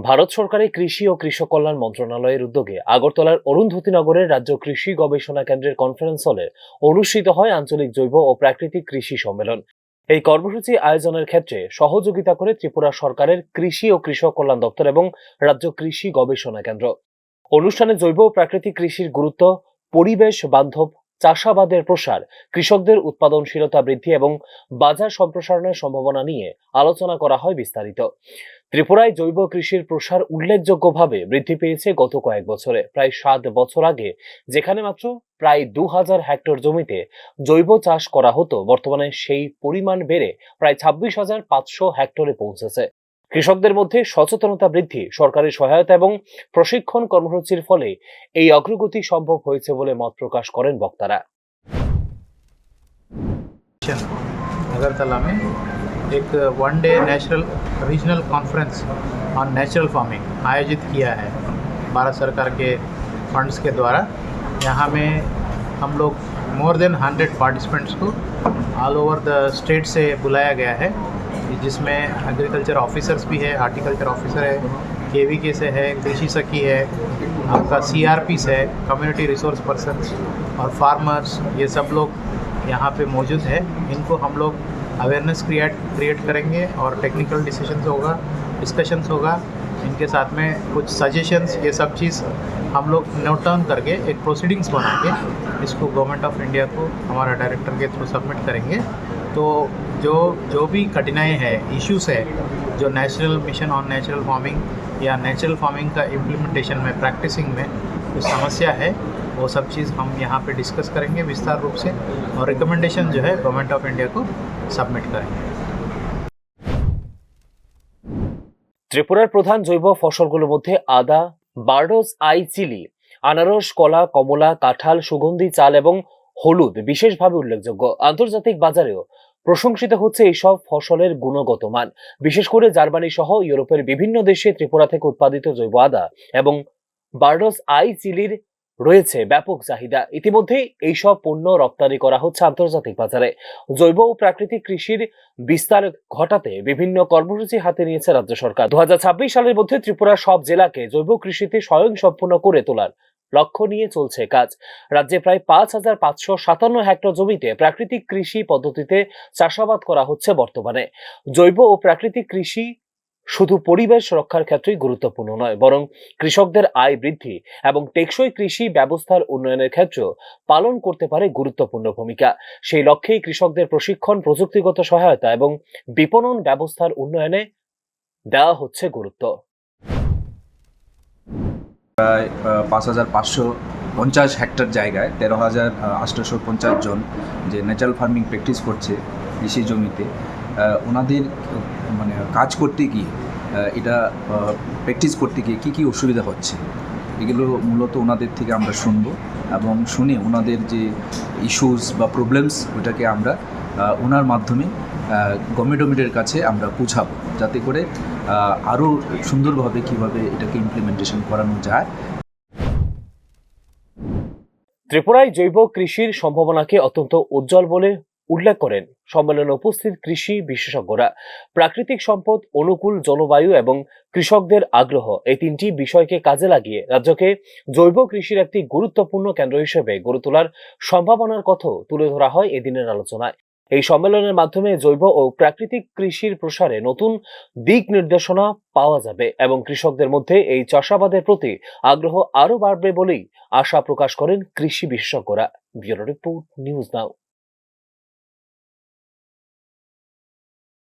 ভারত সরকারের কৃষি ও কৃষক কল্যাণ মন্ত্রণালয়ের উদ্যোগে আগরতলার অরুন্ধতী নগরের রাজ্য কৃষি গবেষণা কেন্দ্রের কনফারেন্স হলে অনুষ্ঠিত হয় আঞ্চলিক জৈব ও প্রাকৃতিক কৃষি সম্মেলন। এই কর্মসূচি আয়োজনের ক্ষেত্রে সহযোগিতা করে ত্রিপুরা সরকারের কৃষি ও কৃষক কল্যাণ দপ্তর এবং রাজ্য কৃষি গবেষণা কেন্দ্র। অনুষ্ঠানে জৈব ও প্রাকৃতিক কৃষির গুরুত্ব, পরিবেশ বান্ধব চাষাবাদের প্রসার, কৃষকদের উৎপাদনশীলতা বৃদ্ধি এবং বাজার সম্প্রসারণের সম্ভাবনা নিয়ে আলোচনা করা হয় বিস্তারিত। ত্রিপুরায় জৈব কৃষির প্রসার উল্লেখযোগ্যভাবে বৃদ্ধি পেয়েছে গত কয়েক বছরে। প্রায় 7 বছর আগে যেখানে মাত্র প্রায় 2000 হেক্টর জমিতে জৈব চাষ করা হতো, বর্তমানে সেই পরিমাণ বেড়ে প্রায় 26,500 হেক্টরে পৌঁছেছে। কৃষকদের মধ্যে সচেতনতা বৃদ্ধি, সরকারি সহায়তা এবং প্রশিক্ষণ কর্মসূচির ফলে এই অগ্রগতি সম্ভব হয়েছে বলে মত প্রকাশ করেন বক্তারা। अगरतला में एक one day national regional conference on natural farming आयोजित किया है भारत सरकार के फंड्स के द्वारा। यहाँ में हम लोग मोर देन 100 पार्टिसिपेंट्स को ऑल ओवर द स्टेट से बुलाया गया है, जिसमें एग्रीकल्चर ऑफिसर्स भी है, हार्टिकल्चर ऑफिसर है, केवीके से है, कृषि सखी है, आपका सीआरपी से है, कम्युनिटी रिसोर्स पर्सन्स और फार्मर्स, ये सब लोग यहाँ पे मौजूद है। इनको हम लोग अवेयरनेस क्रिएट करेंगे और टेक्निकल डिस्कशंस होगा। इनके साथ में कुछ सजेशंस, ये सब चीज़ हम लोग नोट डाउन करके एक प्रोसीडिंग्स बना के इसको गवर्नमेंट ऑफ इंडिया को हमारा डायरेक्टर के थ्रू सबमिट करेंगे। तो जो भी कठिनाई है, इश्यूज है, जो national mission on natural farming या नेचुरल फार्मिंग का इम्प्लीमेंटेशन में, प्रैक्टिसिंग में जो समस्या है, वो सब चीज़ हम यहाँ पे डिस्कस करेंगे विस्तार रूप से और रिकमेंडेशन जो है गवर्नमेंट ऑफ इंडिया को सबमिट करेंगे। ত্রিপুরার প্রধান জৈব ফসলগুলোর মধ্যে আদা, বার্ডোস আই চিলি, আনারস, কলা, কমলা, কাঁঠাল, সুগন্ধি চাল এবং হলুদ বিশেষভাবে উল্লেখযোগ্য। আন্তর্জাতিক বাজারেও প্রশংসিত হচ্ছে এইসব ফসলের গুণগত মান। বিশেষ করে জার্মানি সহ ইউরোপের বিভিন্ন দেশে ত্রিপুরা থেকে উৎপাদিত জৈব আদা এবং বার্ডোস আই চিলির রয়েছে ব্যাপক চাহিদা। ইতিমধ্যেই এইসব পণ্য রপ্তানি করা হচ্ছে আন্তর্জাতিক বাজারে। জৈব ও প্রাকৃতিক কৃষির বিস্তার ঘটাতে বিভিন্ন কর্মসূচি হাতে নিয়েছে রাজ্য সরকার। 2026 সালের মধ্যে ত্রিপুরার সব জেলাকে জৈব কৃষিতে স্বয়ংসম্পূর্ণ করে তোলার লক্ষ্য নিয়ে চলছে কাজ। রাজ্যে প্রায় 5,557 হেক্টর জমিতে প্রাকৃতিক কৃষি পদ্ধতিতে চাষাবাদ করা হচ্ছে বর্তমানে। জৈব ও প্রাকৃতিক কৃষি শুধু পরিবেশ রক্ষার ক্ষেত্রেই গুরুত্বপূর্ণ নয়, বরং কৃষকদের আয় বৃদ্ধি এবং টেকসই কৃষি ব্যবস্থার উন্নয়নের ক্ষেত্রেও পালন করতে পারে গুরুত্বপূর্ণ ভূমিকা। সেই লক্ষ্যেই কৃষকদের প্রশিক্ষণ, প্রযুক্তিগত সহায়তা এবং বিপণন ব্যবস্থার উন্নয়নে দেওয়া হচ্ছে গুরুত্ব। প্রায় 5,550 হেক্টর জায়গায় 13,850 জন যে ন্যাচারাল ফার্মিং প্র্যাকটিস করছে কৃষি জমিতে, ওনাদের মানে কাজ করতে গিয়ে, এটা প্র্যাকটিস করতে গিয়ে কী কী অসুবিধা হচ্ছে, এগুলো মূলত ওনাদের থেকে আমরা শুনবো এবং শুনে ওনাদের যে ইস্যুস বা প্রবলেমস, ওটাকে আমরা ওনার মাধ্যমে গভর্নমেন্টের কাছে আমরা পৌঁছাবো, যাতে করে আরও সুন্দরভাবে কীভাবে এটাকে ইমপ্লিমেন্টেশন করানো যায়। ত্রিপুরায় জৈব কৃষির সম্ভাবনাকে অত্যন্ত উজ্জ্বল বলে উল্লেখ করেন সম্মেলনে উপস্থিত কৃষি বিশেষজ্ঞরা। প্রাকৃতিক সম্পদ, অনুকূল জলবায়ু এবং কৃষকদের আগ্রহ, এই তিনটি বিষয়কে কাজে লাগিয়ে রাজ্যকে জৈব কৃষির একটি গুরুত্বপূর্ণ কেন্দ্র হিসেবে গড়ে তোলার সম্ভাবনার কথা তুলে ধরা হয় এদিনের আলোচনায়। এই সম্মেলনের মাধ্যমে জৈব ও প্রাকৃতিক কৃষির প্রসারে নতুন দিক নির্দেশনা পাওয়া যাবে এবং কৃষকদের মধ্যে এই চাষাবাদের প্রতি আগ্রহ আরো বাড়বে বলেই আশা প্রকাশ করেন কৃষি বিশেষজ্ঞরা। Bureau report, news now.